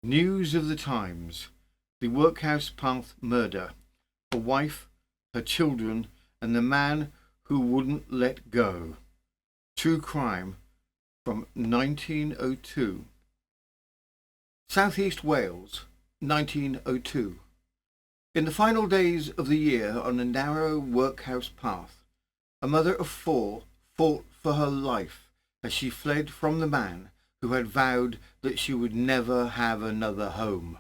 News of the times. The workhouse path murder. A wife, her children, and the man who wouldn't let go. True crime from 1902. South East Wales, 1902. In the final days of the year, on a narrow workhouse path, a mother of four fought for her life as she fled from the man who had vowed that she would never have another home.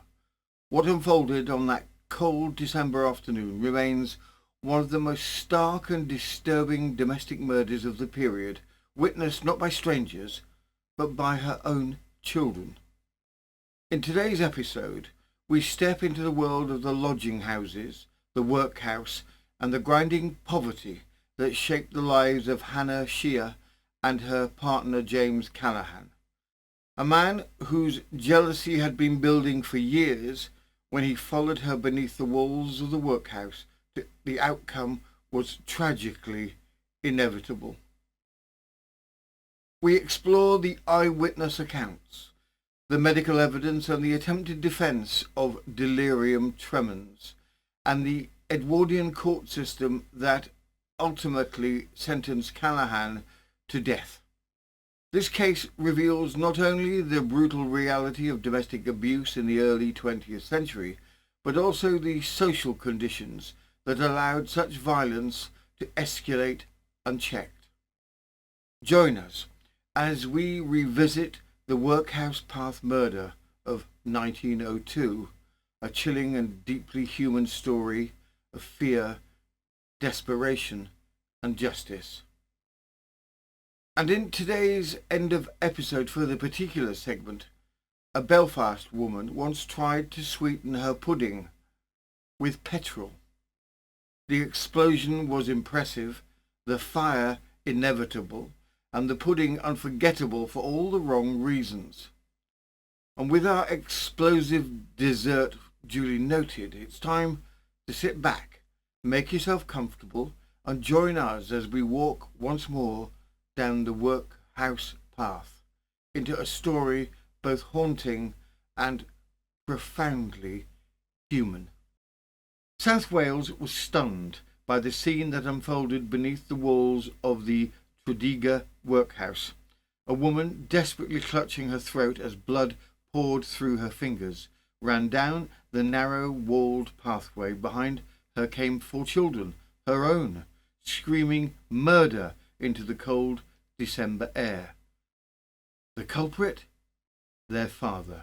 What unfolded on that cold December afternoon remains one of the most stark and disturbing domestic murders of the period, witnessed not by strangers, but by her own children. In today's episode, we step into the world of the lodging houses, the workhouse, and the grinding poverty that shaped the lives of Hannah Shea and her partner James Callahan. A man whose jealousy had been building for years. When he followed her beneath the walls of the workhouse, the outcome was tragically inevitable. We explore the eyewitness accounts, the medical evidence and the attempted defence of delirium tremens, and the Edwardian court system that ultimately sentenced Callahan to death. This case reveals not only the brutal reality of domestic abuse in the early 20th century, but also the social conditions that allowed such violence to escalate unchecked. Join us as we revisit the workhouse path murder of 1902, a chilling and deeply human story of fear, desperation, and justice. And in today's end of episode for the particular segment, a Belfast woman once tried to sweeten her pudding with petrol. The explosion was impressive, the fire inevitable, and the pudding unforgettable for all the wrong reasons. And with our explosive dessert duly noted, it's time to sit back, make yourself comfortable, and join us as we walk once more down the workhouse path into a story both haunting and profoundly human. South Wales was stunned by the scene that unfolded beneath the walls of the Tredegar workhouse. A woman, desperately clutching her throat as blood poured through her fingers, ran down the narrow walled pathway. Behind her came 4 children, her own, screaming murder into the cold December air. The culprit? Their father.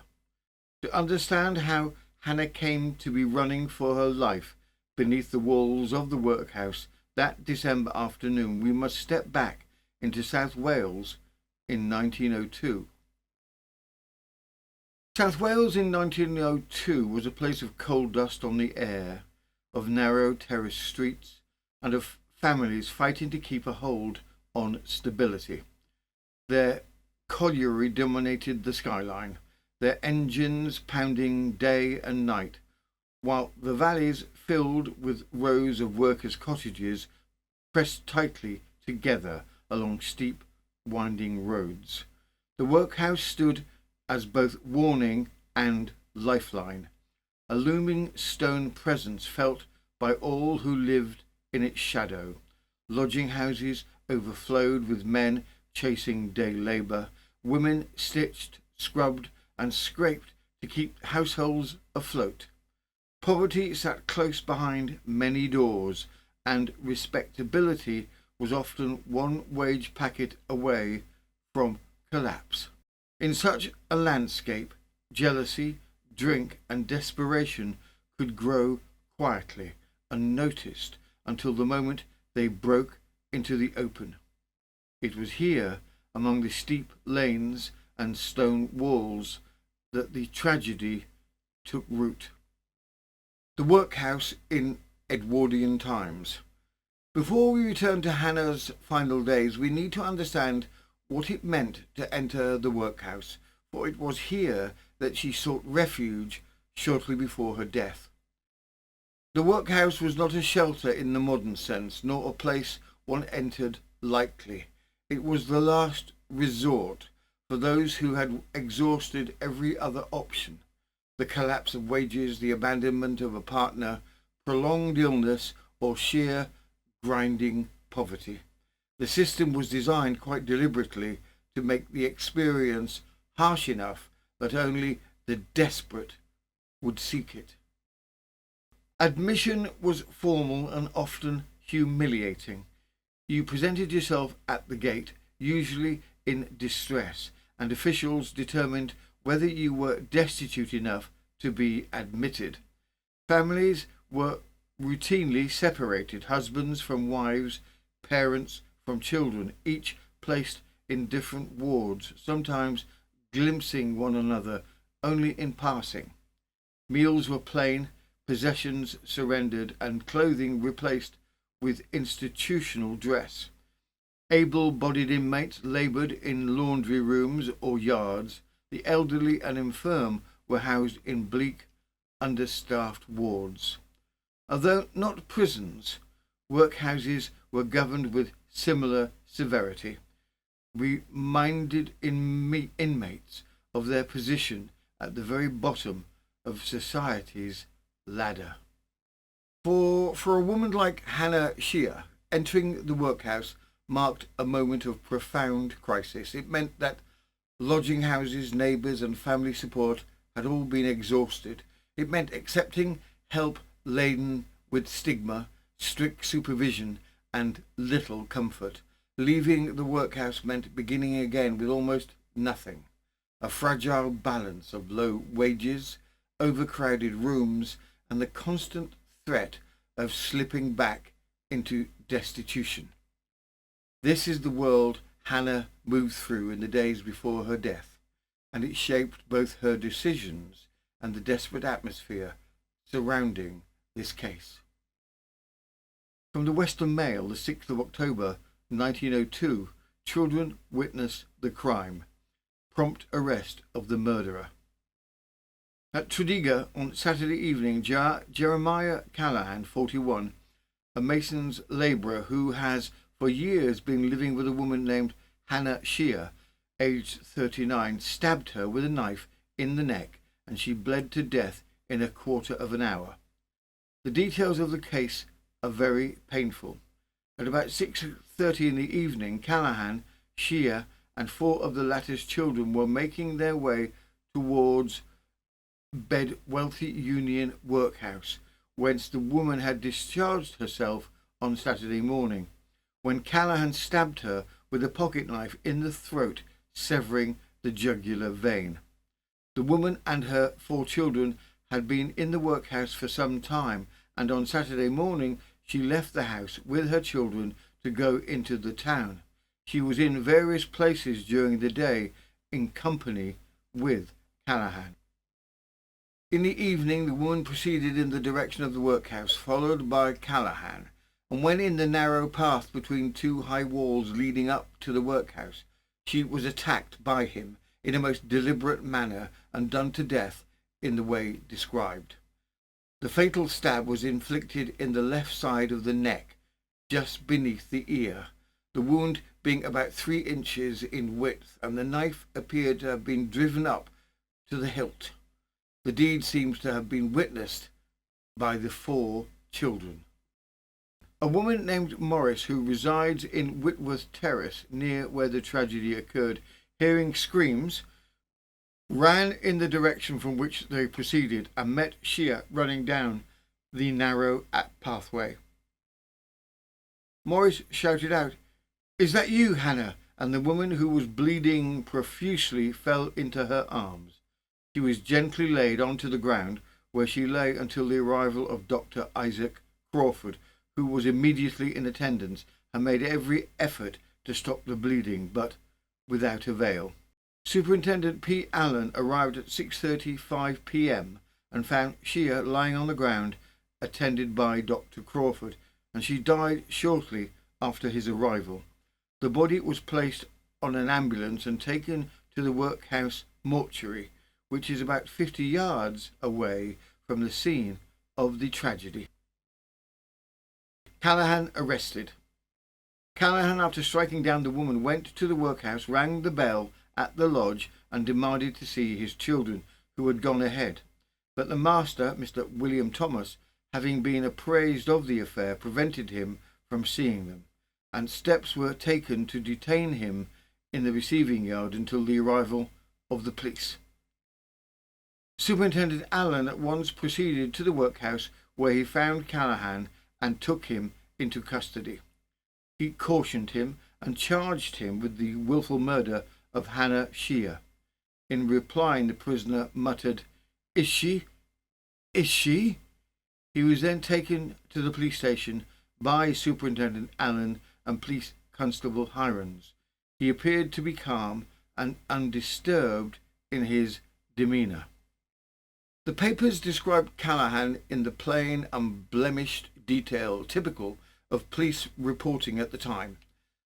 To understand how Hannah came to be running for her life beneath the walls of the workhouse that December afternoon, we must step back into South Wales in 1902. South Wales in 1902 was a place of coal dust on the air, of narrow terrace streets, and of families fighting to keep a hold on stability. Their colliery dominated the skyline, their engines pounding day and night, while the valleys filled with rows of workers' cottages pressed tightly together along steep, winding roads. The workhouse stood as both warning and lifeline, a looming stone presence felt by all who lived in its shadow. Lodging houses overflowed with men chasing day labour, women stitched, scrubbed and scraped to keep households afloat. Poverty sat close behind many doors, and respectability was often one wage packet away from collapse. In such a landscape, jealousy, drink and desperation could grow quietly, unnoticed, until the moment they broke into the open. It was here, among the steep lanes and stone walls, that the tragedy took root. The workhouse in Edwardian times. Before we return to Hannah's final days, we need to understand what it meant to enter the workhouse, for it was here that she sought refuge shortly before her death. The workhouse was not a shelter in the modern sense, nor a place one entered lightly. It was the last resort for those who had exhausted every other option. the collapse of wages, the abandonment of a partner, prolonged illness, or sheer grinding poverty. The system was designed quite deliberately to make the experience harsh enough that only the desperate would seek it. Admission was formal and often humiliating. You presented yourself at the gate, usually in distress, and officials determined whether you were destitute enough to be admitted. Families were routinely separated, husbands from wives, parents from children, each placed in different wards, sometimes glimpsing one another only in passing. Meals were plain, possessions surrendered, and clothing replaced with institutional dress. Able-bodied inmates laboured in laundry rooms or yards. The elderly and infirm were housed in bleak, understaffed wards. Although not prisons, workhouses were governed with similar severity, reminded inmates of their position at the very bottom of society's ladder. For a woman like Hannah Shear, entering the workhouse marked a moment of profound crisis. It meant that lodging houses, neighbours and family support had all been exhausted. It meant accepting help laden with stigma, strict supervision and little comfort. Leaving the workhouse meant beginning again with almost nothing. A fragile balance of low wages, overcrowded rooms and the constant threat of slipping back into destitution. This is the world Hannah moved through in the days before her death, and it shaped both her decisions and the desperate atmosphere surrounding this case. From the Western Mail, the 6th of October 1902, children witness the crime. Prompt arrest of the murderer. At Tredegar on Saturday evening, Jeremiah Callahan, 41, a mason's labourer who has for years been living with a woman named Hannah Shear, aged 39, stabbed her with a knife in the neck and she bled to death in a quarter of an hour. The details of the case are very painful. At about 6:30 in the evening, Callahan, Shear and 4 of the latter's children were making their way towards Bedwellty Workhouse, whence the woman had discharged herself on Saturday morning, when Callahan stabbed her with a pocket knife in the throat, severing the jugular vein. The woman and her 4 children had been in the workhouse for some time, and on Saturday morning she left the house with her children to go into the town. She was in various places during the day in company with Callahan. In the evening, the woman proceeded in the direction of the workhouse, followed by Callahan, and when in the narrow path between 2 high walls leading up to the workhouse, she was attacked by him in a most deliberate manner and done to death in the way described. The fatal stab was inflicted in the left side of the neck, just beneath the ear, the wound being about 3 inches in width, and the knife appeared to have been driven up to the hilt. The deed seems to have been witnessed by the 4 children. A woman named Morris, who resides in Whitworth Terrace, near where the tragedy occurred, hearing screams, ran in the direction from which they proceeded and met Shear running down the narrow pathway. Morris shouted out, "Is that you, Hannah?" and the woman, who was bleeding profusely, fell into her arms. She was gently laid onto the ground, where she lay until the arrival of Dr. Isaac Crawford, who was immediately in attendance and made every effort to stop the bleeding, but without avail. Superintendent P. Allen arrived at 6:35 p.m. and found Shear lying on the ground, attended by Dr. Crawford, and she died shortly after his arrival. The body was placed on an ambulance and taken to the workhouse mortuary, which is about 50 yards away from the scene of the tragedy. Callahan arrested. Callahan, after striking down the woman, went to the workhouse, rang the bell at the lodge and demanded to see his children, who had gone ahead. but the master, Mr. William Thomas, having been apprised of the affair, prevented him from seeing them, and steps were taken to detain him in the receiving yard until the arrival of the police. Superintendent Allen at once proceeded to the workhouse, where he found Callahan and took him into custody. He cautioned him and charged him with the willful murder of Hannah Shear. In replying, the prisoner muttered, "Is she? Is she?" He was then taken to the police station by Superintendent Allen and Police Constable Hirons. He appeared to be calm and undisturbed in his demeanour. The papers described Callahan in the plain, unblemished detail typical of police reporting at the time.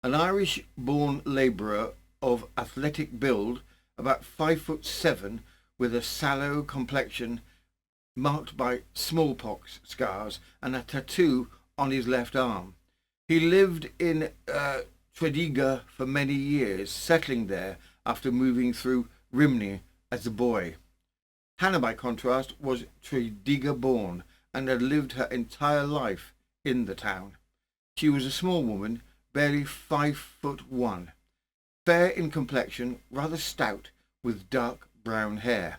An Irish-born labourer of athletic build, about 5'7", with a sallow complexion marked by smallpox scars and a tattoo on his left arm. He lived in Tredegar for many years, settling there after moving through Rimney as a boy. Hannah, by contrast, was Tredegar-born and had lived her entire life in the town. She was a small woman, barely 5'1", fair in complexion, rather stout, with dark brown hair.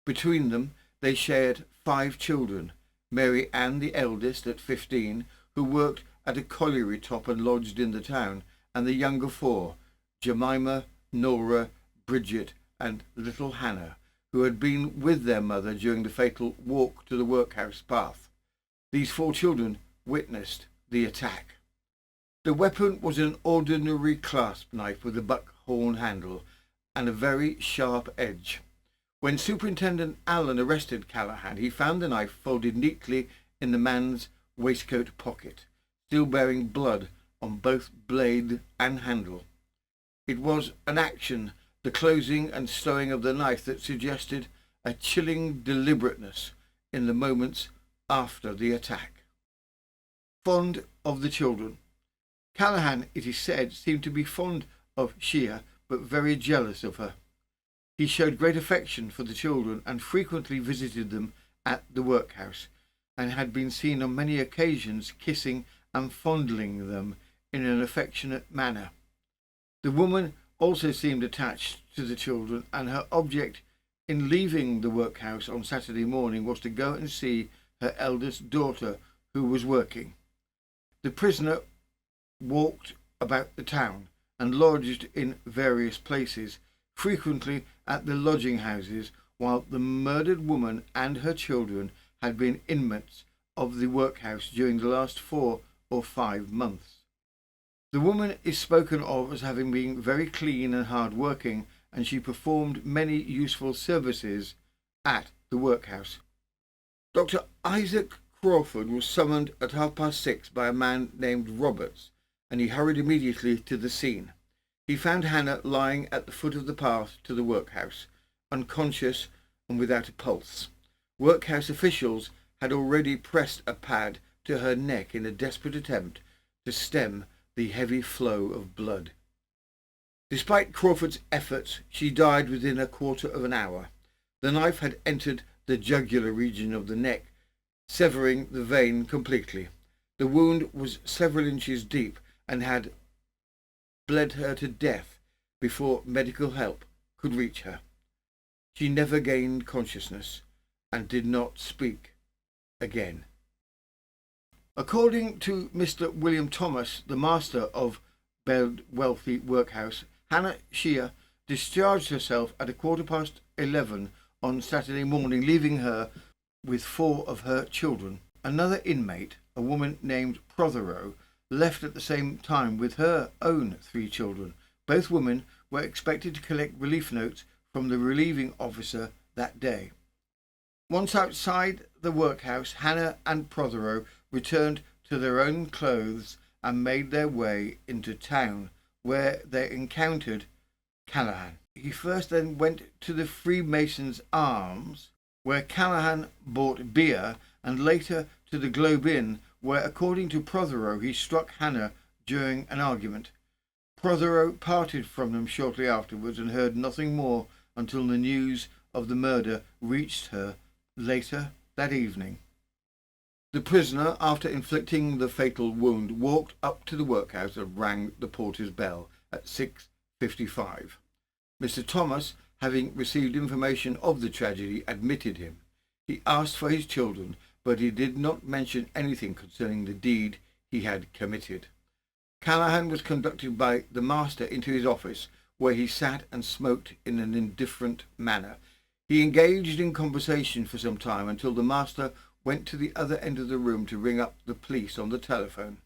Between them they shared 5 children, Mary Ann, the eldest, at 15, who worked at a colliery top and lodged in the town, and the younger 4, Jemima, Nora, Bridget, and little Hannah, who had been with their mother during the fatal walk to the workhouse path. These 4 children witnessed the attack. The weapon was an ordinary clasp knife with a buckhorn handle and a very sharp edge. When Superintendent Allen arrested Callahan, he found the knife folded neatly in the man's waistcoat pocket, still bearing blood on both blade and handle. It was an action, the closing and stowing of the knife, that suggested a chilling deliberateness in the moments after the attack. Fond of the children. Callahan, it is said, seemed to be fond of Shear, but very jealous of her. He showed great affection for the children and frequently visited them at the workhouse, and had been seen on many occasions kissing and fondling them in an affectionate manner. The woman also seemed attached to the children, and her object in leaving the workhouse on Saturday morning was to go and see her eldest daughter, who was working. The prisoner walked about the town and lodged in various places, frequently at the lodging houses, while the murdered woman and her children had been inmates of the workhouse during the last 4 or 5 months. The woman is spoken of as having been very clean and hard-working, and she performed many useful services at the workhouse. Dr. Isaac Crawford was summoned at 6:30 by a man named Roberts, and he hurried immediately to the scene. He found Hannah lying at the foot of the path to the workhouse, unconscious and without a pulse. Workhouse officials had already pressed a pad to her neck in a desperate attempt to stem the heavy flow of blood. Despite Crawford's efforts, she died within a quarter of an hour. The knife had entered the jugular region of the neck, severing the vein completely. The wound was several inches deep and had bled her to death before medical help could reach her. She never gained consciousness and did not speak again. According to Mr. William Thomas, the master of Bedwellty Workhouse, Hannah Shear discharged herself at 11:15 on Saturday morning, leaving her with 4 of her children. Another inmate, a woman named Prothero, left at the same time with her own 3 children. Both women were expected to collect relief notes from the relieving officer that day. Once outside the workhouse, Hannah and Prothero returned to their own clothes and made their way into town, where they encountered Callahan. He first then went to the Freemasons' Arms, where Callahan bought beer, and later to the Globe Inn, where, according to Prothero, he struck Hannah during an argument. Prothero parted from them shortly afterwards and heard nothing more until the news of the murder reached her Later that evening, the prisoner, after inflicting the fatal wound, walked up to the workhouse and rang the porter's bell at 6:55. Mr. Thomas, having received information of the tragedy, admitted him. He asked for his children, but he did not mention anything concerning the deed he had committed. Callahan was conducted by the master into his office, where he sat and smoked in an indifferent manner. He engaged in conversation for some time until the master went to the other end of the room to ring up the police on the telephone.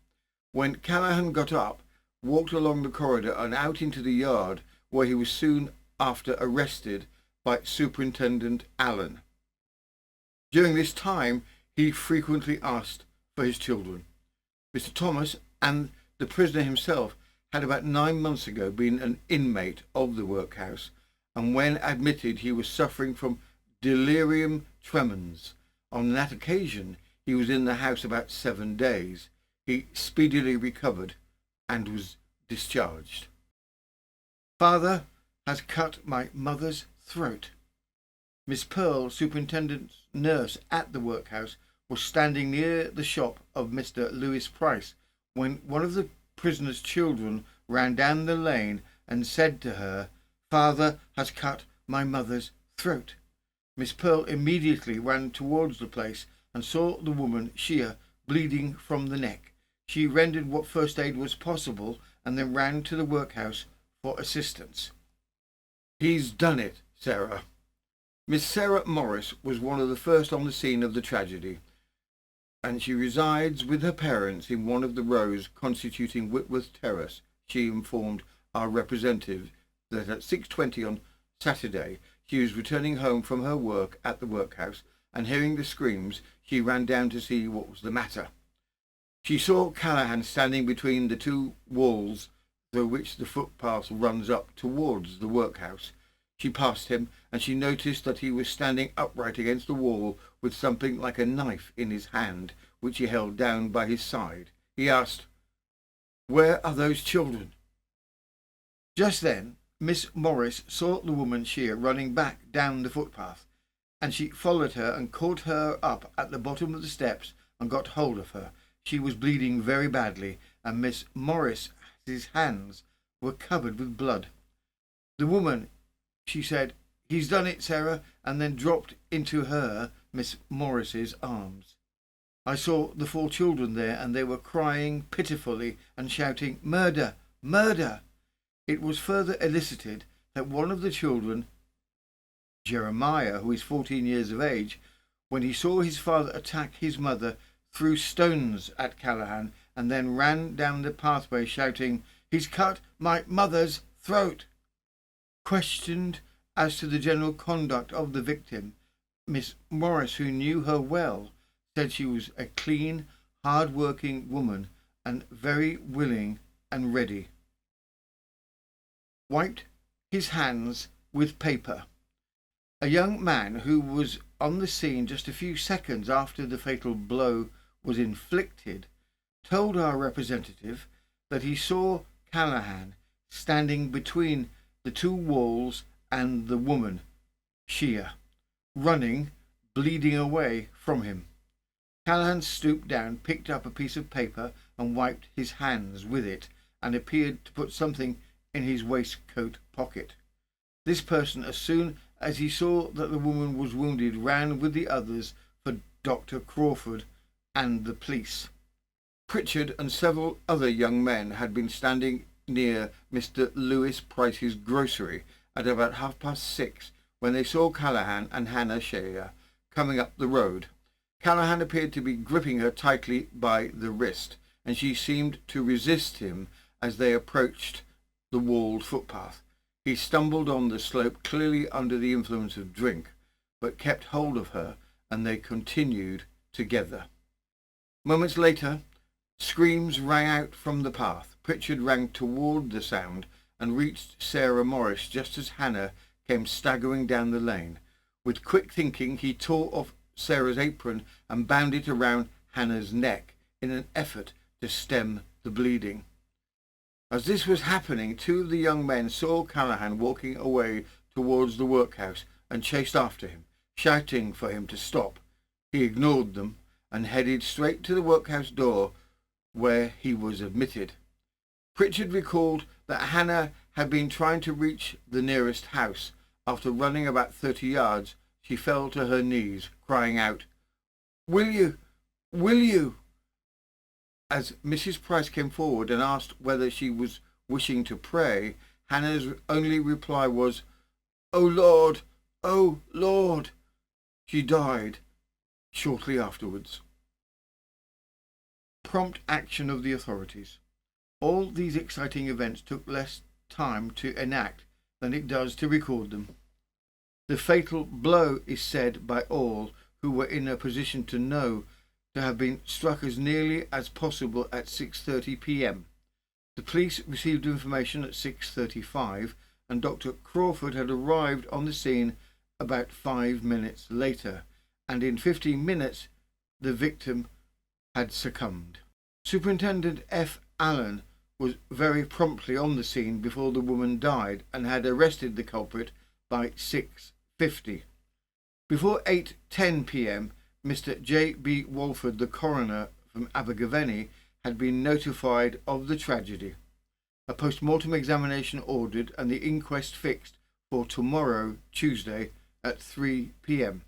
When Callahan got up, walked along the corridor and out into the yard, where he was soon after arrested by Superintendent Allen. During this time, he frequently asked for his children. Mr. Thomas and the prisoner himself had about 9 months ago been an inmate of the workhouse, and when admitted he was suffering from delirium tremens. On that occasion he was in the house about 7 days. He speedily recovered and was discharged. Father has cut my mother's throat. Miss Pearl, superintendent's nurse at the workhouse, was standing near the shop of Mr. Lewis Price when one of the prisoner's children ran down the lane and said to her, "Father has cut my mother's throat." Miss Pearl immediately ran towards the place and saw the woman, Shea, bleeding from the neck. She rendered what first aid was possible and then ran to the workhouse for assistance. "He's done it, Sarah." Miss Sarah Morris was one of the first on the scene of the tragedy, and she resides with her parents in one of the rows constituting Whitworth Terrace. She informed our representative that at 6:20 on Saturday she was returning home from her work at the workhouse, and hearing the screams, she ran down to see what was the matter. She saw Callahan standing between the two walls through which the footpath runs up towards the workhouse. She passed him, and she noticed that he was standing upright against the wall with something like a knife in his hand, which he held down by his side. He asked, "Where are those children?" Just then Miss Morris saw the woman Shea running back down the footpath, and she followed her and caught her up at the bottom of the steps and got hold of her. She was bleeding very badly, and Miss Morris's hands were covered with blood. The woman, she said, "He's done it, Sarah," and then dropped into her, Miss Morris's, arms. I saw the 4 children there, and they were crying pitifully and shouting, "Murder! Murder!" It was further elicited that one of the children, Jeremiah, who is 14 years of age, when he saw his father attack his mother, threw stones at Callahan and then ran down the pathway shouting, "He's cut my mother's throat." Questioned as to the general conduct of the victim, Miss Morris, who knew her well, said she was a clean, hard-working woman and very willing and ready. Wiped his hands with paper. A young man who was on the scene just a few seconds after the fatal blow was inflicted told our representative that he saw Callahan standing between the 2 walls and the woman, Shea, running, bleeding away from him. Callahan stooped down, picked up a piece of paper and wiped his hands with it, and appeared to put something in his waistcoat pocket. This person, as soon as he saw that the woman was wounded, ran with the others for Dr. Crawford and the police. Pritchard and several other young men had been standing near Mr. Lewis Price's grocery at about 6:30 when they saw Callahan and Hannah Shea coming up the road. Callahan appeared to be gripping her tightly by the wrist, and she seemed to resist him as they approached the walled footpath. He stumbled on the slope, clearly under the influence of drink, but kept hold of her, and they continued together. Moments later, screams rang out from the path. Pritchard ran toward the sound and reached Sarah Morris just as Hannah came staggering down the lane. With quick thinking, he tore off Sarah's apron and bound it around Hannah's neck in an effort to stem the bleeding. As this was happening, 2 of the young men saw Callahan walking away towards the workhouse and chased after him, shouting for him to stop. He ignored them and headed straight to the workhouse door, where he was admitted. Pritchard recalled that Hannah had been trying to reach the nearest house. After running about 30 yards, she fell to her knees, crying out, "Will you? Will you?" As Mrs. Price came forward and asked whether she was wishing to pray, Hannah's only reply was, "Oh Lord! Oh Lord!" She died shortly afterwards. Prompt action of the authorities. All these exciting events took less time to enact than it does to record them. The fatal blow is said by all who were in a position to know to have been struck as nearly as possible at 6:30 p.m. The police received information at 6:35 and Dr. Crawford had arrived on the scene about 5 minutes later, and in 15 minutes the victim had succumbed. Superintendent F. Allen was very promptly on the scene before the woman died and had arrested the culprit by 6:50. Before 8:10 p.m, Mr. J. B. Walford, the coroner from Abergavenny, had been notified of the tragedy. A post-mortem examination ordered and the inquest fixed for tomorrow, Tuesday, at 3 p.m.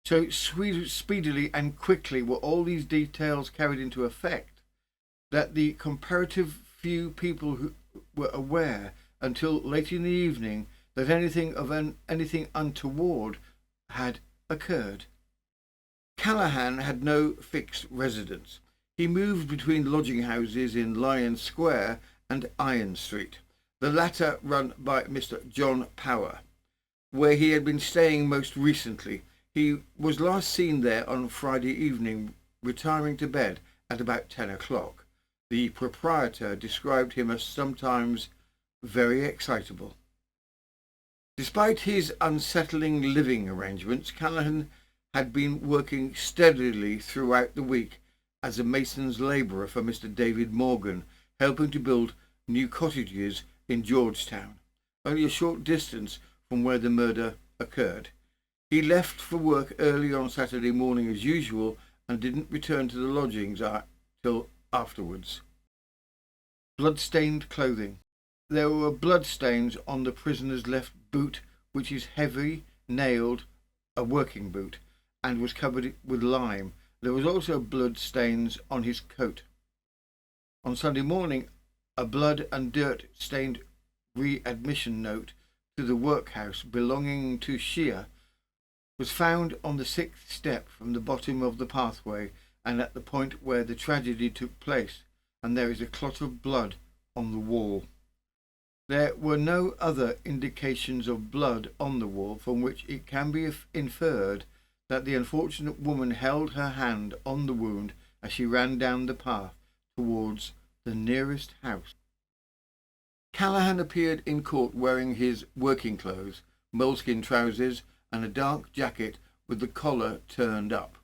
So speedily and quickly were all these details carried into effect that the comparative few people who were aware until late in the evening that anything untoward had occurred. Callahan had no fixed residence. He moved between lodging houses in Lion Square and Iron Street, the latter run by Mr. John Power, where he had been staying most recently. He was last seen there on Friday evening, retiring to bed at about 10 o'clock. The proprietor described him as sometimes very excitable. Despite his unsettling living arrangements, Callahan had been working steadily throughout the week as a mason's labourer for Mr. David Morgan, helping to build new cottages in Georgetown, only a short distance from where the murder occurred. He left for work early on Saturday morning as usual and didn't return to the lodgings till afterwards. Blood-stained clothing. There were bloodstains on the prisoner's left boot, which is heavy, nailed, a working boot, and was covered with lime. There was also blood stains on his coat. On Sunday morning, a blood and dirt-stained readmission note to the workhouse belonging to Shea was found on the 6th step from the bottom of the pathway and at the point where the tragedy took place, and there is a clot of blood on the wall. There were no other indications of blood on the wall from which it can be inferred that the unfortunate woman held her hand on the wound as she ran down the path towards the nearest house. Callahan appeared in court wearing his working clothes, moleskin trousers and a dark jacket with the collar turned up.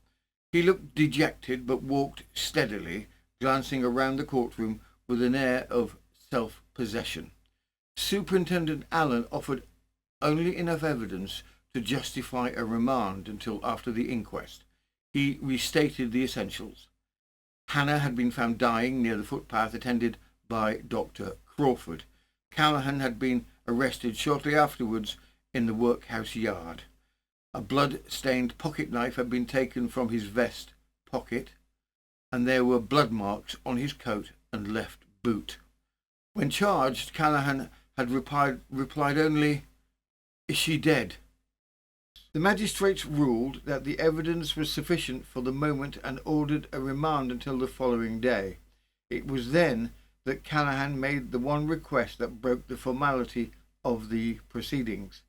He looked dejected but walked steadily, glancing around the courtroom with an air of self-possession. Superintendent Allen offered only enough evidence to justify a remand until after the inquest. He restated the essentials. Hannah had been found dying near the footpath attended by Dr. Crawford. Callahan had been arrested shortly afterwards in the workhouse yard. A blood-stained pocket knife had been taken from his vest pocket, and there were blood marks on his coat and left boot. When charged, Callahan had replied only, "Is she dead?" The magistrates ruled that the evidence was sufficient for the moment and ordered a remand until the following day. It was then that Callahan made the one request that broke the formality of the proceedings.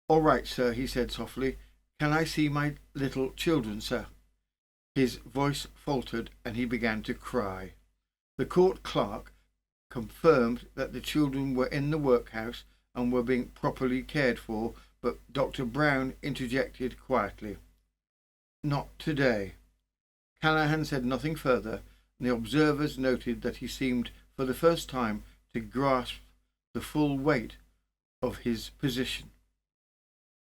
"All right, sir," he said softly. "Can I see my little children, sir?" His voice faltered and he began to cry. The court clerk confirmed that the children were in the workhouse and were being properly cared for, but Dr. Brown interjected quietly, "Not today." Callahan said nothing further, and the observers noted that he seemed for the first time to grasp the full weight of his position.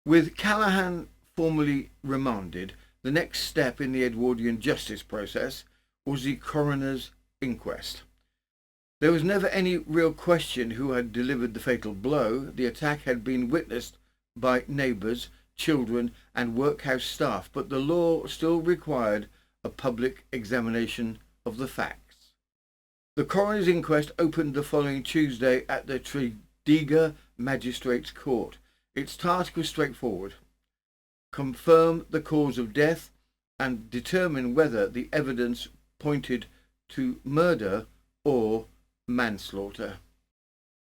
With Callahan formally remanded, the next step in the Edwardian justice process was the coroner's inquest. There was never any real question who had delivered the fatal blow. The attack had been witnessed by neighbours, children and workhouse staff, but the law still required a public examination of the facts. The coroner's inquest opened the following Tuesday at the Tredegar Magistrates Court. Its task was straightforward: confirm the cause of death and determine whether the evidence pointed to murder or manslaughter.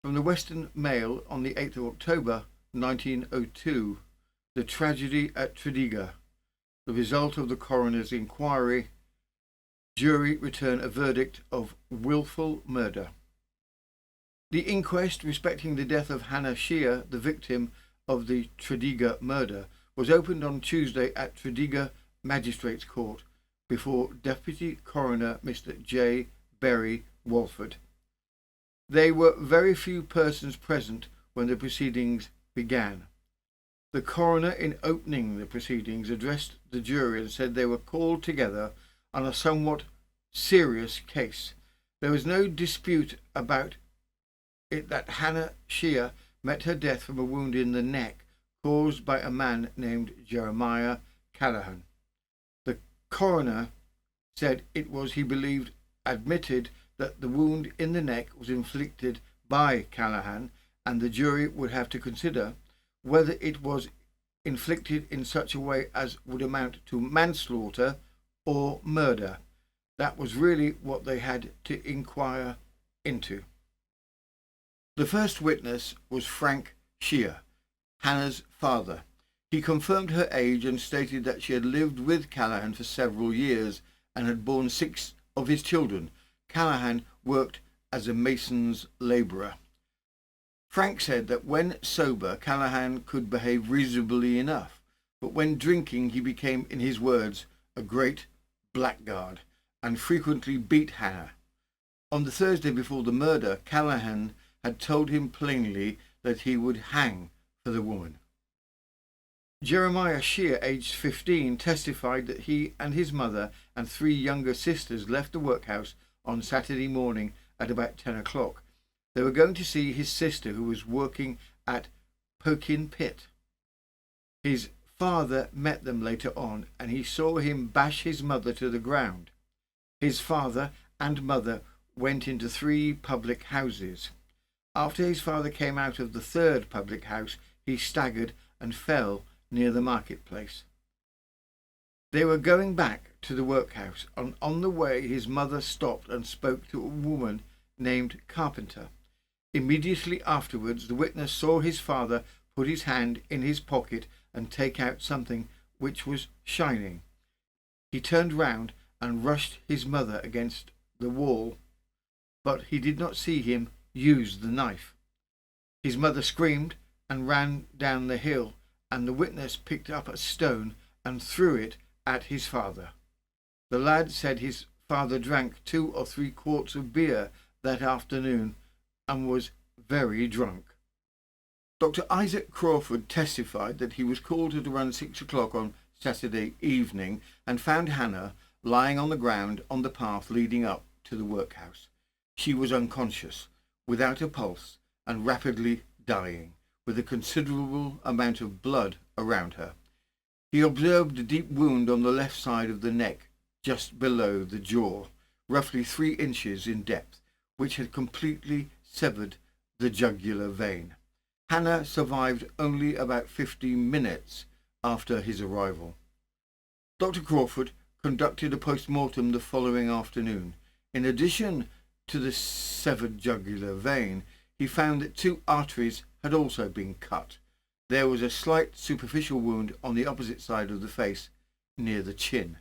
From the Western Mail on the 8th of October 1902, the tragedy at Tredegar. The result of the coroner's inquiry. Jury return a verdict of willful murder. The inquest respecting the death of Hannah Shear, the victim of the Tredegar murder, was opened on Tuesday at Tredegar Magistrates Court before Deputy Coroner Mr. J. Berry Walford. There were very few persons present when the proceedings began. The coroner, in opening the proceedings, addressed the jury and said they were called together on a somewhat serious case. There was no dispute about it that Hannah Shear met her death from a wound in the neck caused by a man named Jeremiah Callahan. The coroner said it was, he believed, admitted that the wound in the neck was inflicted by Callahan, and the jury would have to consider whether it was inflicted in such a way as would amount to manslaughter or murder. That was really what they had to inquire into. The first witness was Frank Shear, Hannah's father. He confirmed her age and stated that she had lived with Callahan for several years and had borne 6 of his children. Callahan worked as a mason's labourer. Frank said that when sober, Callahan could behave reasonably enough, but when drinking he became, in his words, a great blackguard and frequently beat Hannah. On the Thursday before the murder, Callahan had told him plainly that he would hang for the woman. Jeremiah Shear, aged 15, testified that he and his mother and 3 younger sisters left the workhouse on Saturday morning at about 10 o'clock. They were going to see his sister, who was working at Pokin Pit. His father met them later on, and he saw him bash his mother to the ground. His father and mother went into 3 public houses. After his father came out of the 3rd public house, he staggered and fell near the marketplace. They were going back to the workhouse, and on the way his mother stopped and spoke to a woman named Carpenter. Immediately afterwards, the witness saw his father put his hand in his pocket and take out something which was shining. He turned round and rushed his mother against the wall, but he did not see him use the knife. His mother screamed and ran down the hill, and the witness picked up a stone and threw it at his father. The lad said his father drank 2 or 3 quarts of beer that afternoon and was very drunk. Dr. Isaac Crawford testified that he was called at around 6 o'clock on Saturday evening and found Hannah lying on the ground on the path leading up to the workhouse. She was unconscious, without a pulse, and rapidly dying, with a considerable amount of blood around her. He observed a deep wound on the left side of the neck, just below the jaw, roughly 3 inches in depth, which had completely severed the jugular vein. Hannah survived only about 15 minutes after his arrival. Dr. Crawford conducted a post-mortem the following afternoon. In addition to the severed jugular vein, he found that 2 arteries had also been cut. There was a slight superficial wound on the opposite side of the face, near the chin.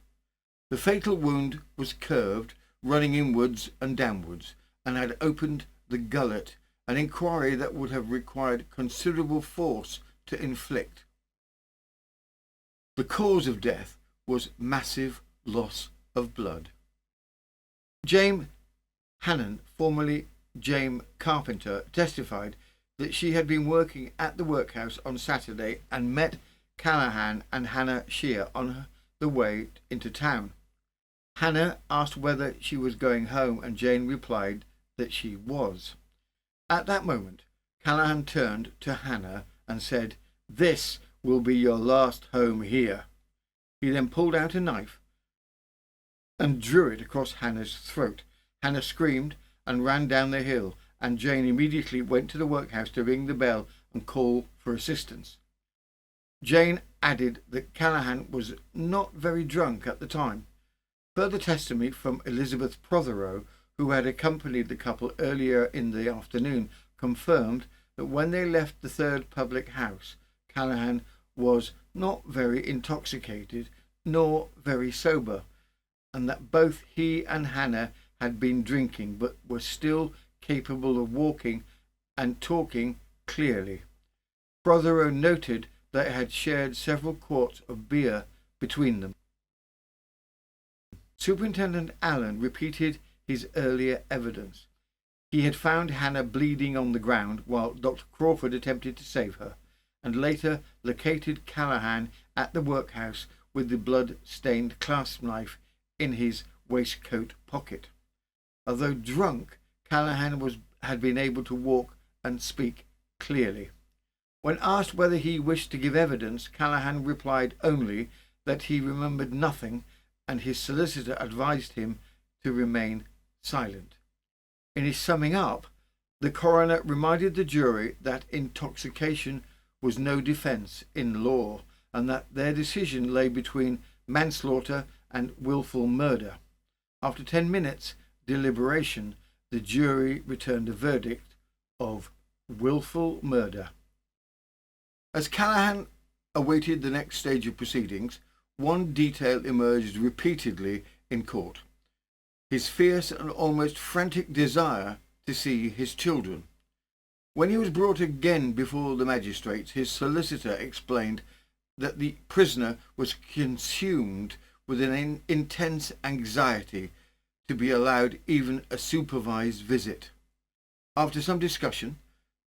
The fatal wound was curved, running inwards and downwards, and had opened the gullet, an inquiry that would have required considerable force to inflict. The cause of death was massive loss of blood. James Hannon, formerly James Carpenter, testified that she had been working at the workhouse on Saturday and met Callahan and Hannah Shear on the way into town. Hannah asked whether she was going home, and Jane replied that she was. At that moment, Callahan turned to Hannah and said, "This will be your last home here." He then pulled out a knife and drew it across Hannah's throat. Hannah screamed and ran down the hill, and Jane immediately went to the workhouse to ring the bell and call for assistance. Jane added that Callahan was not very drunk at the time. Further testimony from Elizabeth Prothero, who had accompanied the couple earlier in the afternoon, confirmed that when they left the third public house, Callahan was not very intoxicated nor very sober, and that both he and Hannah had been drinking but were still capable of walking and talking clearly. Prothero noted they had shared several quarts of beer between them. Superintendent Allen repeated his earlier evidence. He had found Hannah bleeding on the ground while Dr. Crawford attempted to save her, and later located Callahan at the workhouse with the blood-stained clasp knife in his waistcoat pocket. Although drunk, Callahan had been able to walk and speak clearly. When asked whether he wished to give evidence, Callahan replied only that he remembered nothing, and his solicitor advised him to remain silent. In his summing up, the coroner reminded the jury that intoxication was no defence in law, and that their decision lay between manslaughter and willful murder. After 10 minutes' deliberation, the jury returned a verdict of willful murder. As Callahan awaited the next stage of proceedings, one detail emerged repeatedly in court: his fierce and almost frantic desire to see his children. When he was brought again before the magistrates, his solicitor explained that the prisoner was consumed with an intense anxiety to be allowed even a supervised visit. After some discussion,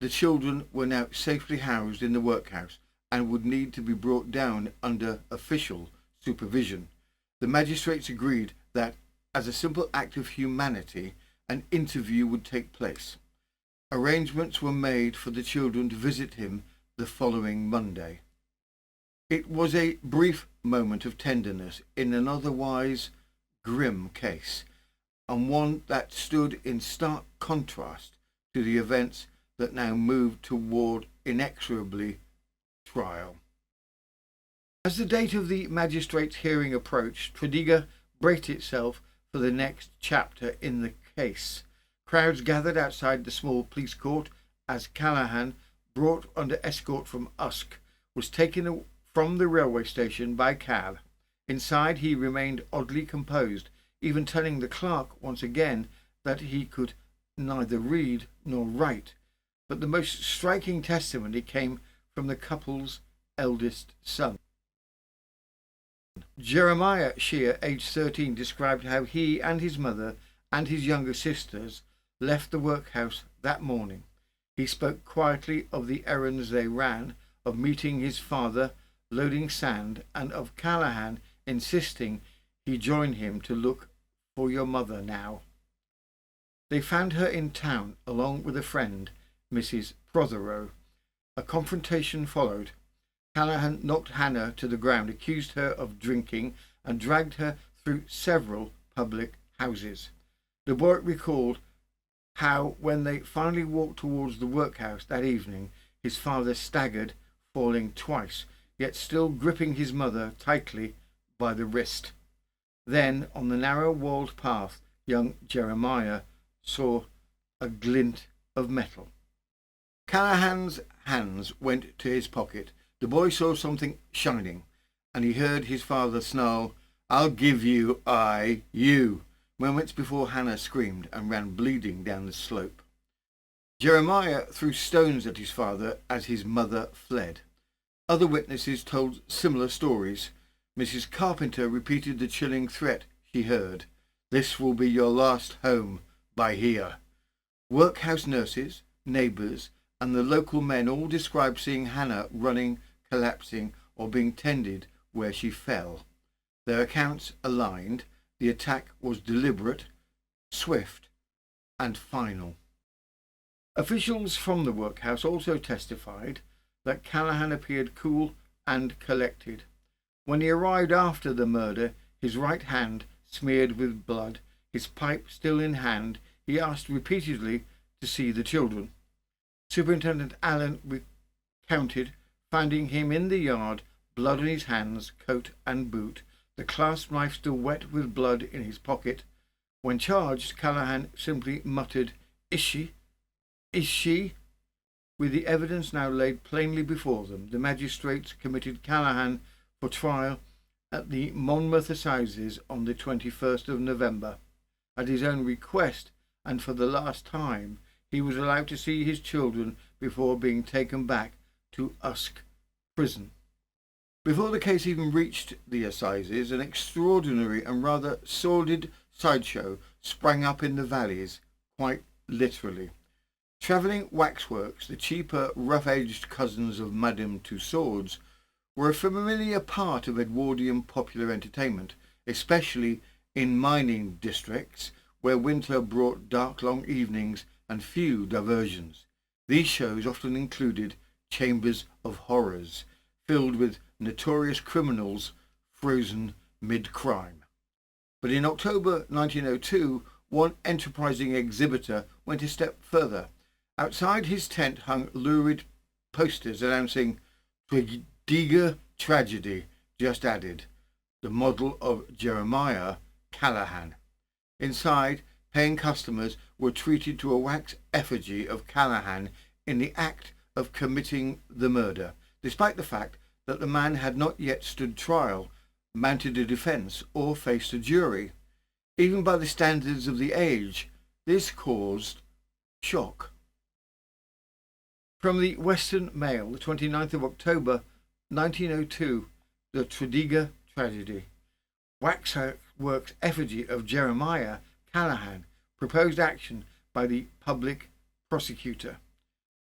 the children were now safely housed in the workhouse and would need to be brought down under official supervision. The magistrates agreed that, as a simple act of humanity, an interview would take place. Arrangements were made for the children to visit him the following Monday. It was a brief moment of tenderness in an otherwise grim case, and one that stood in stark contrast to the events that now moved toward inexorably trial. As the date of the magistrate's hearing approached, Tredegar braced itself for the next chapter in the case. Crowds gathered outside the small police court as Callahan, brought under escort from Usk, was taken from the railway station by cab. Inside he remained oddly composed, even telling the clerk once again that he could neither read nor write. But the most striking testimony came from the couple's eldest son. Jeremiah Shear, aged 13, described how he and his mother and his younger sisters left the workhouse that morning. He spoke quietly of the errands they ran, of meeting his father, loading sand, and of Callahan insisting he join him to look for your mother now. They found her in town, along with a friend, Mrs. Prothero. A confrontation followed. Callahan knocked Hannah to the ground, accused her of drinking, and dragged her through several public houses. The boy recalled how, when they finally walked towards the workhouse that evening, his father staggered, falling twice, yet still gripping his mother tightly by the wrist. Then, on the narrow-walled path, young Jeremiah saw a glint of metal. Callahan's hands went to his pocket. The boy saw something shining, and he heard his father snarl, "I'll give you, you," moments before Hannah screamed and ran bleeding down the slope. Jeremiah threw stones at his father as his mother fled. Other witnesses told similar stories. Mrs. Carpenter repeated the chilling threat she heard: "This will be your last home by here." Workhouse nurses, neighbours, and the local men all described seeing Hannah running, collapsing, or being tended where she fell. Their accounts aligned. The attack was deliberate, swift, and final. Officials from the workhouse also testified that Callahan appeared cool and collected. When he arrived after the murder, his right hand smeared with blood, his pipe still in hand, he asked repeatedly to see the children. Superintendent Allen recounted finding him in the yard, blood on his hands, coat and boot, the clasp knife still wet with blood in his pocket. When charged, Callahan simply muttered, "Is she? Is she?" With the evidence now laid plainly before them, the magistrates committed Callahan for trial at the Monmouth Assizes on the 21st of November. At his own request, and for the last time, he was allowed to see his children before being taken back to Usk prison. Before the case even reached the Assizes, an extraordinary and rather sordid sideshow sprang up in the valleys, quite literally. Travelling waxworks, the cheaper, rough-edged cousins of Madame Tussauds, were a familiar part of Edwardian popular entertainment, especially in mining districts, where winter brought dark long evenings and few diversions. These shows often included chambers of horrors, filled with notorious criminals frozen mid-crime. But in October 1902, one enterprising exhibitor went a step further. Outside his tent hung lurid posters announcing "Tredegar Tragedy, just added," the model of Jeremiah Callahan. Inside, paying customers were treated to a wax effigy of Callahan in the act of committing the murder, despite the fact that the man had not yet stood trial, mounted a defence, or faced a jury. Even by the standards of the age, this caused shock. From the Western Mail, the 29th of October 1902, the Tredegar Tragedy. Waxwork's effigy of Jeremiah Callahan, proposed action by the public prosecutor.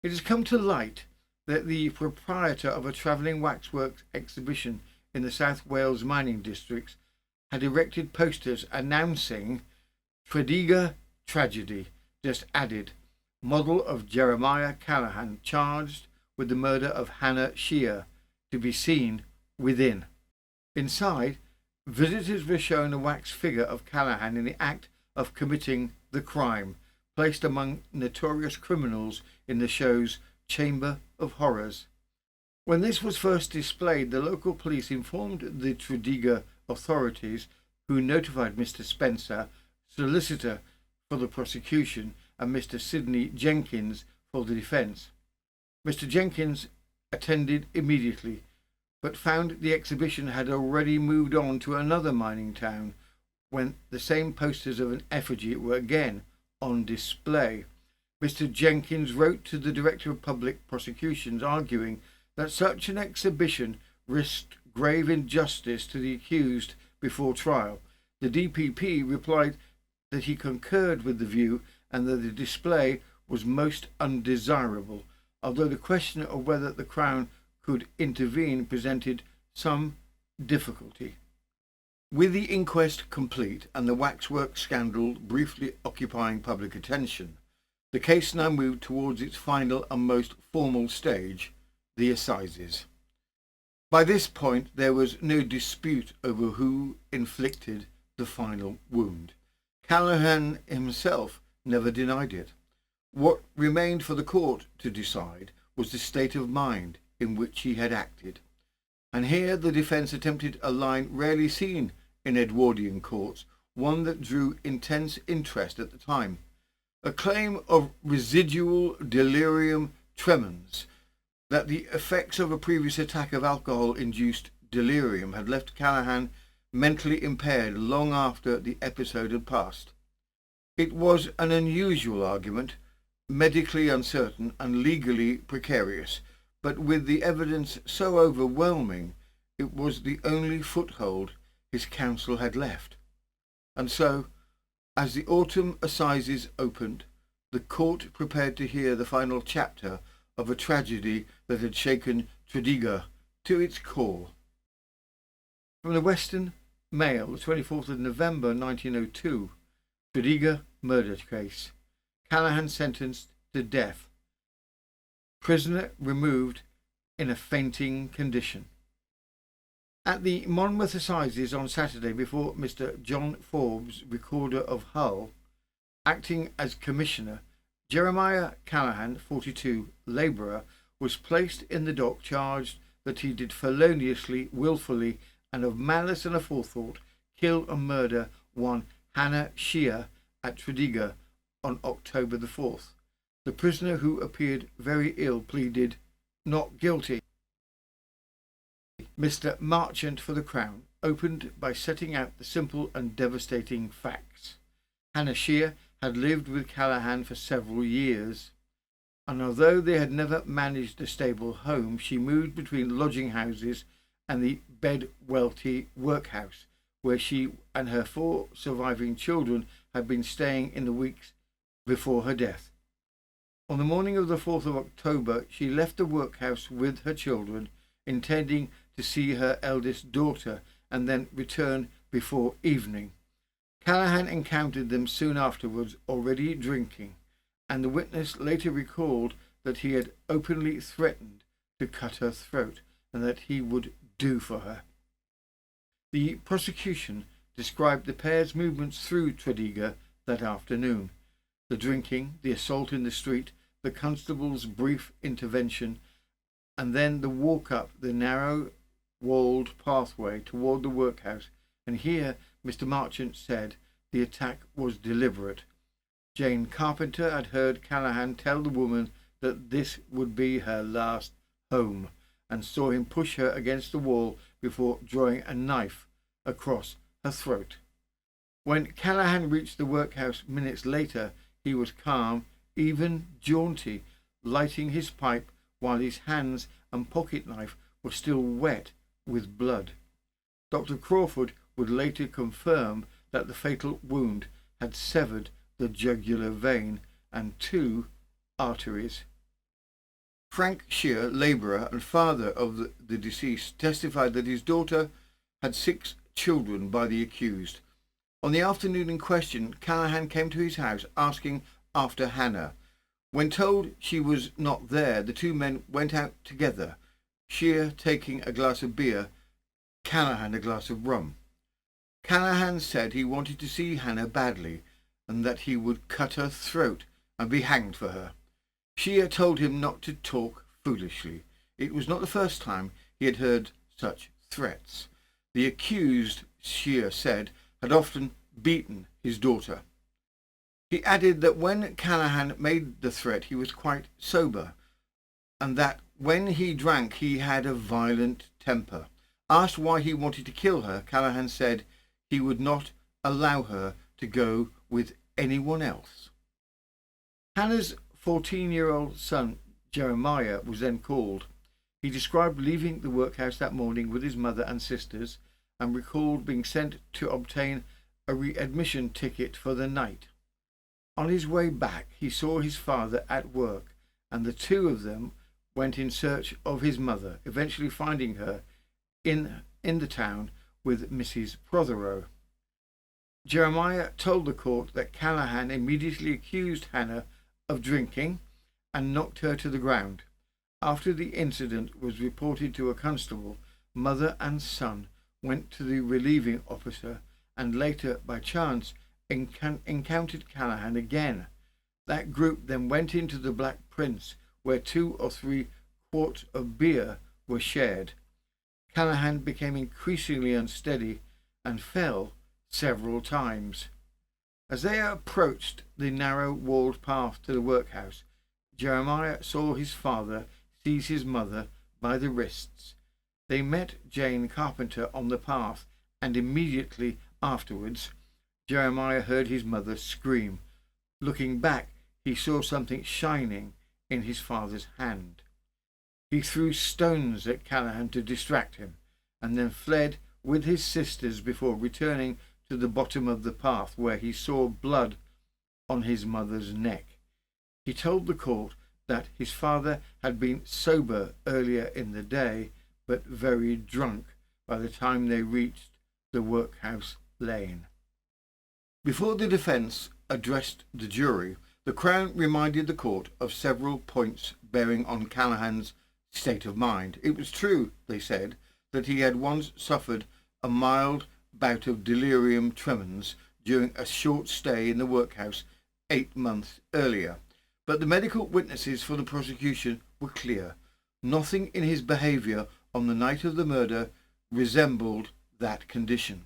It has come to light that the proprietor of a travelling waxworks exhibition in the South Wales mining districts had erected posters announcing "Tredegar Tragedy, just added," model of Jeremiah Callahan charged with the murder of Hannah Shear, to be seen within. Inside, visitors were shown a wax figure of Callahan in the act of committing the crime, placed among notorious criminals in the show's Chamber of Horrors. When this was first displayed, the local police informed the Tredegar authorities, who notified Mr. Spencer, solicitor for the prosecution, and Mr. Sidney Jenkins for the defence. Mr. Jenkins attended immediately, but found the exhibition had already moved on to another mining town when the same posters of an effigy were again on display. Mr. Jenkins wrote to the Director of Public Prosecutions arguing that such an exhibition risked grave injustice to the accused before trial. The DPP replied that he concurred with the view and that the display was most undesirable, although the question of whether the Crown could intervene presented some difficulty. With the inquest complete and the waxwork scandal briefly occupying public attention, the case now moved towards its final and most formal stage, the Assizes. By this point there was no dispute over who inflicted the final wound. Callahan himself never denied it. What remained for the court to decide was the state of mind in which he had acted. And here the defence attempted a line rarely seen in Edwardian courts, one that drew intense interest at the time. A claim of residual delirium tremens, that the effects of a previous attack of alcohol-induced delirium had left Callahan mentally impaired long after the episode had passed. It was an unusual argument, medically uncertain and legally precarious, but with the evidence so overwhelming, it was the only foothold his counsel had left. And so, as the autumn assizes opened, the court prepared to hear the final chapter of a tragedy that had shaken Tredegar to its core. From the Western Mail, the 24th of November 1902, Tredegar murder case. Callahan sentenced to death. Prisoner removed in a fainting condition. At the Monmouth Assizes on Saturday, before Mr. John Forbes, Recorder of Hull, acting as Commissioner, Jeremiah Callahan, 42, labourer, was placed in the dock charged that he did feloniously, wilfully, and of malice and aforethought kill and murder one Hannah Shear at Tredegar on October the 4th. The prisoner, who appeared very ill, pleaded not guilty. Mr. Marchant for the Crown opened by setting out the simple and devastating facts. Hannah Shear had lived with Callahan for several years, and although they had never managed a stable home, she moved between lodging houses and the Bedwellty Workhouse, where she and her 4 surviving children had been staying in the weeks before her death. On the morning of the 4th of October, she left the workhouse with her children, intending to see her eldest daughter and then return before evening. Callahan encountered them soon afterwards, already drinking, and the witness later recalled that he had openly threatened to cut her throat and that he would do for her. The prosecution described the pair's movements through Tredegar that afternoon: the drinking, the assault in the street, the constable's brief intervention, and then the walk up the narrow walled pathway toward the workhouse. And here Mr. Marchant said the attack was deliberate. Jane Carpenter had heard Callahan tell the woman that this would be her last home, and saw him push her against the wall before drawing a knife across her throat. When Callahan reached the workhouse minutes later, he was calm, even jaunty, lighting his pipe while his hands and pocket knife were still wet with blood. Dr. Crawford would later confirm that the fatal wound had severed the jugular vein and 2 arteries. Frank Shear, labourer and father of the deceased, testified that his daughter had 6 children by the accused. On the afternoon in question, Callahan came to his house asking after Hannah. When told she was not there, the 2 men went out together, Shear taking a glass of beer, Callahan a glass of rum. Callahan said he wanted to see Hannah badly, and that he would cut her throat and be hanged for her. Shear told him not to talk foolishly. It was not the first time he had heard such threats. The accused, Shear said, had often beaten his daughter. He added that when Callahan made the threat he was quite sober, and that when he drank he had a violent temper. Asked why he wanted to kill her, Callahan said he would not allow her to go with anyone else. Hannah's 14-year-old son, Jeremiah, was then called. He described leaving the workhouse that morning with his mother and sisters, and recalled being sent to obtain a readmission ticket for the night. On his way back, he saw his father at work, and the 2 of them went in search of his mother, eventually finding her in the town with Mrs. Prothero. Jeremiah told the court that Callahan immediately accused Hannah of drinking and knocked her to the ground. After the incident was reported to a constable, mother and son went to the relieving officer and later, by chance, encountered Callahan again. That group then went into the Black Prince, where 2 or 3 quarts of beer were shared. Callahan became increasingly unsteady and fell several times. As they approached the narrow walled path to the workhouse, Jeremiah saw his father seize his mother by the wrists. They met Jane Carpenter on the path, and immediately afterwards Jeremiah heard his mother scream. Looking back, he saw something shining in his father's hand. He threw stones at Callahan to distract him, and then fled with his sisters before returning to the bottom of the path, where he saw blood on his mother's neck. He told the court that his father had been sober earlier in the day, but very drunk by the time they reached the workhouse lane. Before the defence addressed the jury, the Crown reminded the court of several points bearing on Callahan's state of mind. It was true, they said, that he had once suffered a mild bout of delirium tremens during a short stay in the workhouse 8 months earlier. But the medical witnesses for the prosecution were clear. Nothing in his behaviour on the night of the murder resembled that condition.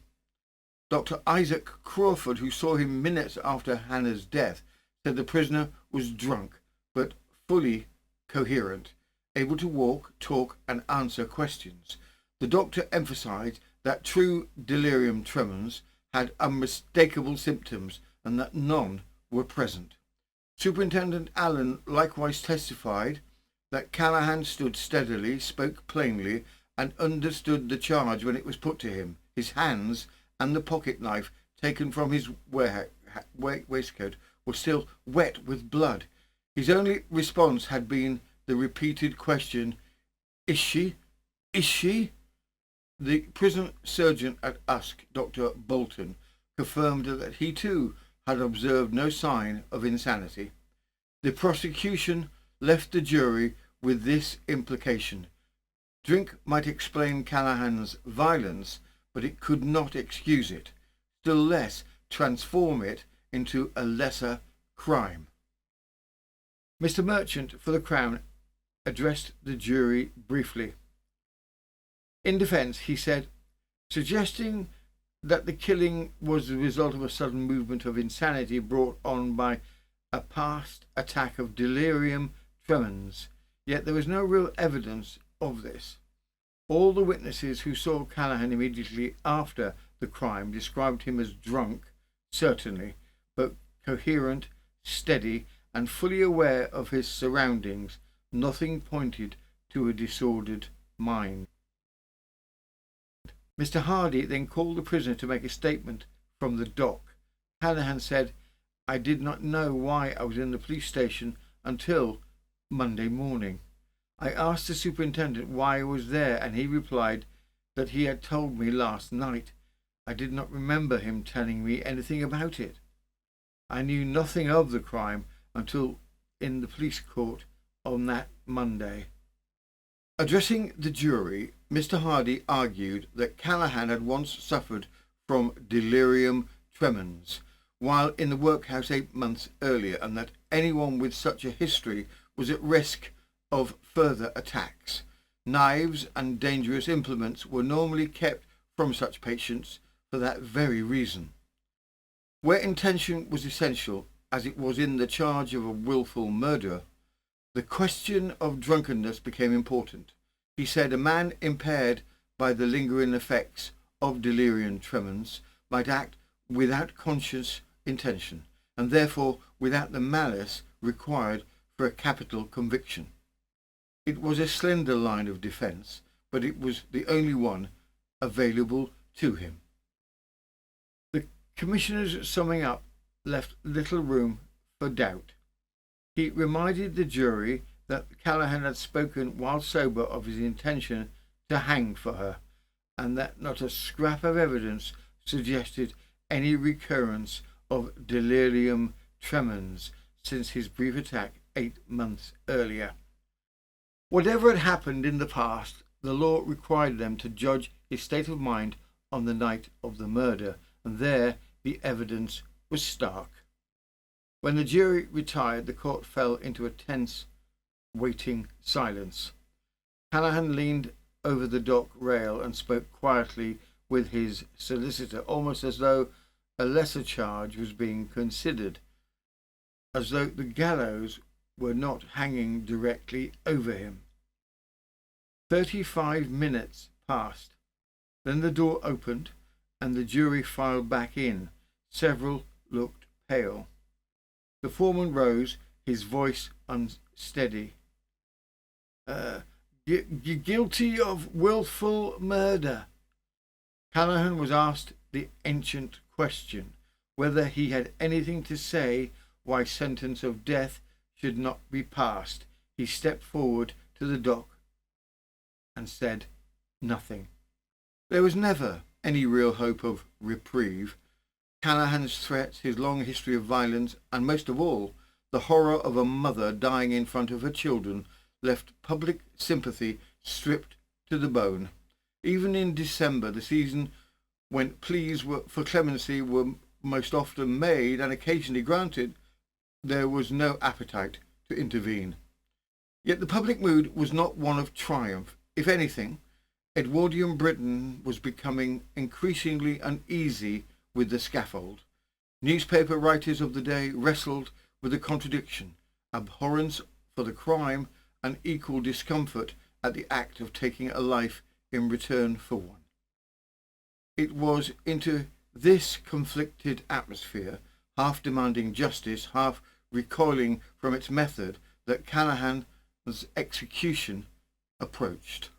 Dr. Isaac Crawford, who saw him minutes after Hannah's death, said the prisoner was drunk but fully coherent, able to walk, talk and answer questions. The doctor emphasised that true delirium tremens had unmistakable symptoms and that none were present. Superintendent Allen likewise testified that Callahan stood steadily, spoke plainly and understood the charge when it was put to him. His hands and the pocket knife taken from his waistcoat were still wet with blood. His only response had been the repeated question, "Is she? Is she?" The prison surgeon at Usk, Dr. Bolton, confirmed that he too had observed no sign of insanity. The prosecution left the jury with this implication. Drink might explain Callahan's violence, but it could not excuse it, still less transform it into a lesser crime. Mr. Merchant for the Crown addressed the jury briefly. In defence, he said, suggesting that the killing was the result of a sudden movement of insanity brought on by a past attack of delirium tremens, yet there was no real evidence of this. All the witnesses who saw Callahan immediately after the crime described him as drunk, certainly, but coherent, steady, and fully aware of his surroundings. Nothing pointed to a disordered mind. Mr. Hardy then called the prisoner to make a statement from the dock. Callahan said, "I did not know why I was in the police station until Monday morning. I asked the superintendent why I was there, and he replied that he had told me last night. I did not remember him telling me anything about it. I knew nothing of the crime until in the police court on that Monday." Addressing the jury, Mr. Hardy argued that Callahan had once suffered from delirium tremens while in the workhouse 8 months earlier, and that anyone with such a history was at risk of further attacks. Knives and dangerous implements were normally kept from such patients for that very reason. Where intention was essential, as it was in the charge of a willful murder, the question of drunkenness became important. He said a man impaired by the lingering effects of delirium tremens might act without conscious intention, and therefore without the malice required for a capital conviction. It was a slender line of defence, but it was the only one available to him. The Commissioner's summing up left little room for doubt. He reminded the jury that Callahan had spoken while sober of his intention to hang for her, and that not a scrap of evidence suggested any recurrence of delirium tremens since his brief attack 8 months earlier. Whatever had happened in the past, the law required them to judge his state of mind on the night of the murder, and there the evidence was stark. When the jury retired, the court fell into a tense, waiting silence. Callahan leaned over the dock rail and spoke quietly with his solicitor, almost as though a lesser charge was being considered, as though the gallows were not hanging directly over him. 35 minutes passed. Then the door opened and the jury filed back in. Several looked pale. The foreman rose, his voice unsteady. Guilty of willful murder." Callahan was asked the ancient question, whether he had anything to say why sentence of death should not be passed. He stepped forward to the dock and said nothing. There was never any real hope of reprieve. Callahan's threats, his long history of violence, and most of all, the horror of a mother dying in front of her children, left public sympathy stripped to the bone. Even in December, the season when pleas for clemency were most often made and occasionally granted, there was no appetite to intervene. Yet the public mood was not one of triumph. If anything, Edwardian Britain was becoming increasingly uneasy with the scaffold. Newspaper writers of the day wrestled with the contradiction, abhorrence for the crime and equal discomfort at the act of taking a life in return for one. It was into this conflicted atmosphere, half demanding justice, half recoiling from its method, that Callahan's execution approached.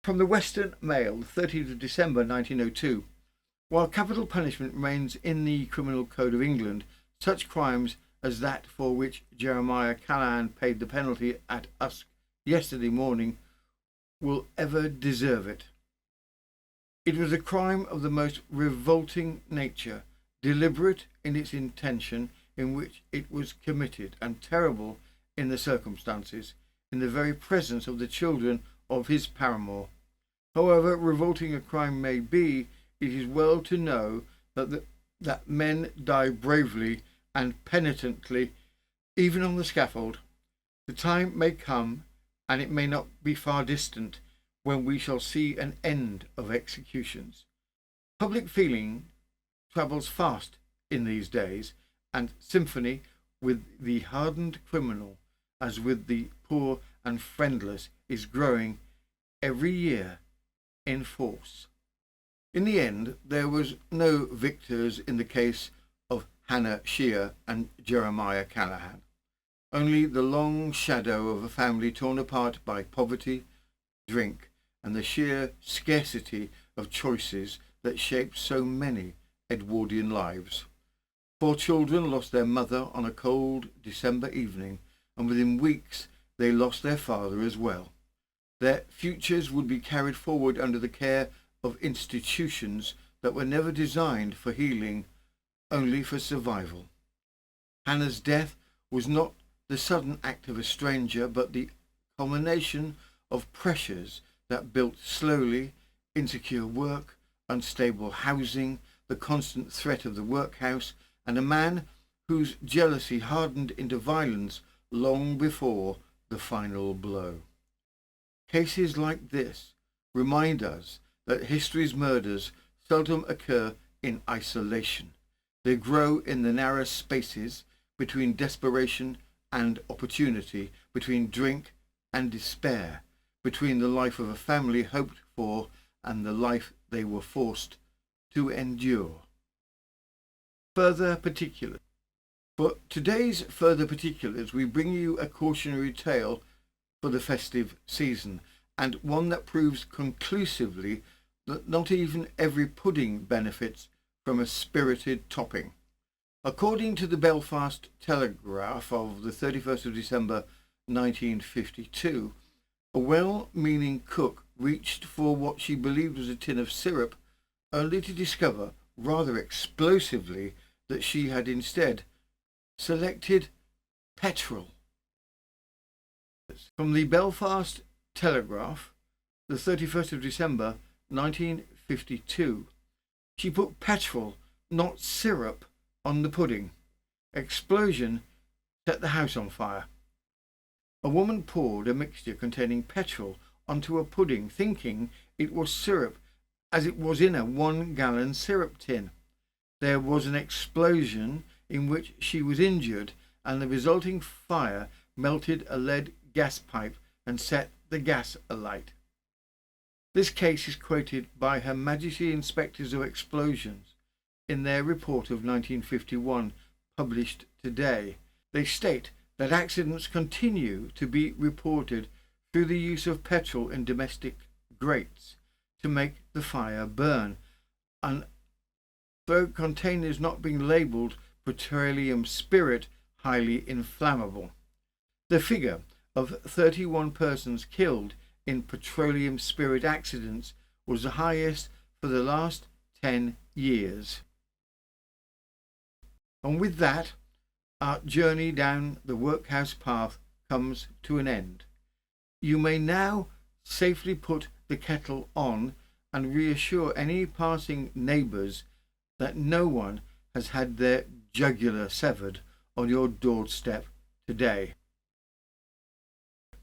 From the Western Mail, 30th of December 1902. While capital punishment remains in the Criminal Code of England, such crimes as that for which Jeremiah Callahan paid the penalty at Usk yesterday morning will ever deserve it. It was a crime of the most revolting nature, deliberate in its intention in which it was committed, and terrible in the circumstances, in the very presence of the children of his paramour. However revolting a crime may be, it is well to know that men die bravely and penitently, even on the scaffold. The time may come, and it may not be far distant, when we shall see an end of executions. Public feeling travels fast in these days, and sympathy with the hardened criminal, as with the poor and friendless, is growing every year in force. In the end, there was no victors in the case of Hannah Shear and Jeremiah Callahan. Only the long shadow of a family torn apart by poverty, drink, and the sheer scarcity of choices that shaped so many Edwardian lives. 4 children lost their mother on a cold December evening, and within weeks they lost their father as well. Their futures would be carried forward under the care of institutions that were never designed for healing, only for survival. Hannah's death was not the sudden act of a stranger, but the culmination of pressures that built slowly: insecure work, unstable housing, the constant threat of the workhouse, and a man whose jealousy hardened into violence long before the final blow. Cases like this remind us that history's murders seldom occur in isolation. They grow in the narrow spaces between desperation and opportunity, between drink and despair, between the life of a family hoped for and the life they were forced to endure. Further particulars. For today's further particulars, we bring you a cautionary tale for the festive season, and one that proves conclusively that not even every pudding benefits from a spirited topping. According to the Belfast Telegraph of the 31st of December 1952, a well-meaning cook reached for what she believed was a tin of syrup, only to discover, rather explosively, that she had instead selected petrol. From the Belfast Telegraph, the 31st of December 1952, she put petrol, not syrup, on the pudding. Explosion set the house on fire. A woman poured a mixture containing petrol onto a pudding, thinking it was syrup, as it was in a 1-gallon syrup tin. There was an explosion in which she was injured, and the resulting fire melted a lead gas pipe and set the gas alight. This case is quoted by Her Majesty Inspectors of Explosions in their report of 1951, published today. They state that accidents continue to be reported through the use of petrol in domestic grates to make the fire burn, and though containers not being labelled petroleum spirit, highly inflammable. The figure of 31 persons killed in petroleum spirit accidents was the highest for the last 10 years. And with that, our journey down the workhouse path comes to an end. You may now safely put the kettle on and reassure any passing neighbours that no one has had their jugular severed on your doorstep today.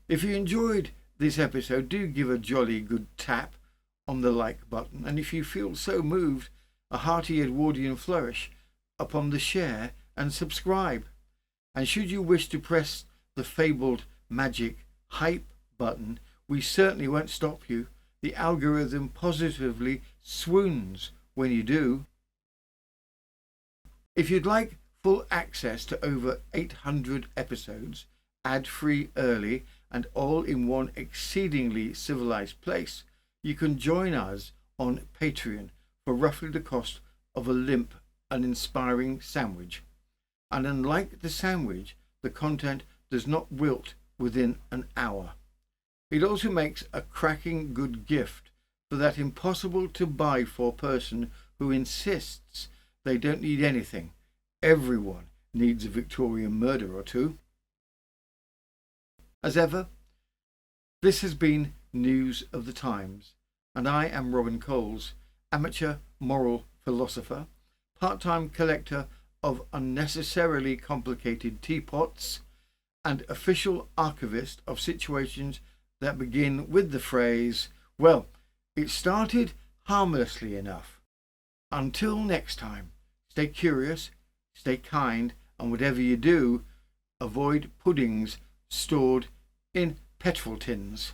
If you enjoyed this episode, do give a jolly good tap on the like button, and if you feel so moved, a hearty Edwardian flourish upon the share and subscribe. And should you wish to press the fabled magic hype button, we certainly won't stop you. The algorithm positively swoons when you do. If you'd like full access to over 800 episodes, ad-free, early, and all in one exceedingly civilized place, you can join us on Patreon for roughly the cost of a limp and inspiring sandwich. And unlike the sandwich, the content does not wilt within an hour. It also makes a cracking good gift for that impossible to buy for person who insists they don't need anything. Everyone needs a Victorian murder or two. As ever, this has been News of the Times, and I am Robin Coles, amateur moral philosopher, part-time collector of unnecessarily complicated teapots, and official archivist of situations that begin with the phrase, well, it started harmlessly enough. Until next time, stay curious, stay kind, and whatever you do, avoid puddings stored in petrol tins.